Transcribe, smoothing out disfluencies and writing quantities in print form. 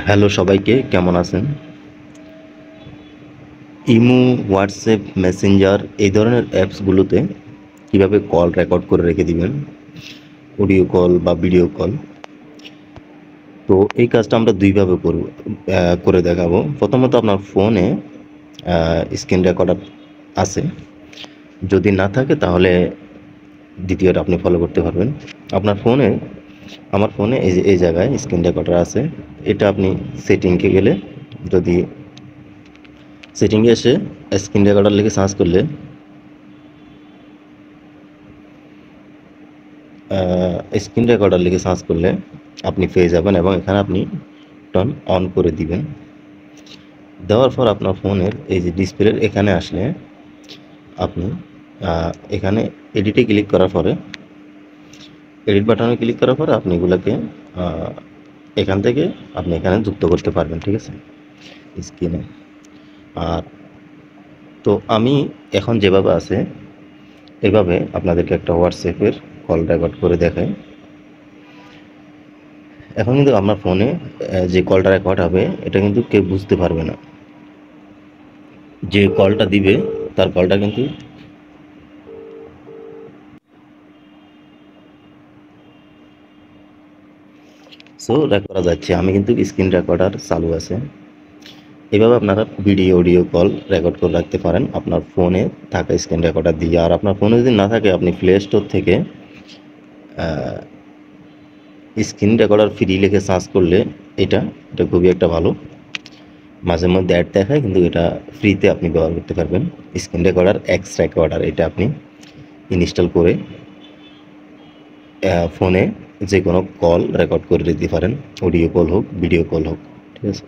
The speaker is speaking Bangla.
হ্যালো সবাইকে, কেমন আছেন? ইমো, হোয়াটসঅ্যাপ, মেসেঞ্জার এই ধরনের অ্যাপসগুলোতে কিভাবে কল রেকর্ড করে রেখে দিবেন, অডিও কল বা ভিডিও কল। তো এই কাজটা আমরা দুইভাবে করে দেখাবো। প্রথমত আপনার ফোনে স্ক্রিন রেকর্ডার আছে, যদি না থাকে তাহলে দ্বিতীয়টা আপনি ফলো করতে পারবেন। আপনার ফোনে, আমার ফোনে এই যে এই জায়গায় স্ক্রিন রেকর্ডার আছে, এটা আপনি সেটিংকে গেলে, যদি সেটিংয়ে এসে স্ক্রিন রেকর্ডার লিখে সার্চ করলে স্ক্রিন রেকর্ডার লিখে সার্চ করলে আপনি পেয়ে যাবেন এবং এখানে আপনি টন অন করে দিবেন। দেওয়ার পর আপনার ফোনের এই যে ডিসপ্লের এখানে আসলে আপনি এখানে এডিটে ক্লিক করার পরে, এডিট বাটনে ক্লিক করার পরে আপনি এগুলোকে এখান থেকে আপনি এখানে যুক্ত করতে পারবেন, ঠিক আছে, স্ক্রিনে। আর তো আমি এখন যেভাবে আছে এভাবে আপনাদেরকে একটা হোয়াটসঅ্যাপের কল রেকর্ড করে দেখাই। এখন কিন্তু আমার ফোনে যে কলটা রেকর্ড হবে এটা কিন্তু কেউ বুঝতে পারবে না। যে কলটা দিবে তার কলটা কিন্তু রেকর্ড করা যাচ্ছে। আমি কিন্তু স্ক্রিন রেকর্ডার চালু আছে। এভাবে আপনারা ভিডিও অডিও কল রেকর্ড করে রাখতে পারেন আপনার ফোনে থাকা স্ক্রিন রেকর্ডার দিয়ে। আর আপনার ফোনে যদি না থাকে আপনি প্লে স্টোর থেকে স্ক্রিন রেকর্ডার ফ্রি লিখে সার্চ করলে এটা এটা খুবই একটা ভালো। মাঝে মধ্যে অ্যাড দেখায়, কিন্তু এটা ফ্রিতে আপনি ব্যবহার করতে পারবেন। স্ক্রিন রেকর্ডার এক্স রেকর্ডার, এটা আপনি ইনস্টল করে ফোনে যে কোনো কল রেকর্ড করে দিতে পারেন, অডিও কল হোক ভিডিও কল হোক, ঠিক আছে।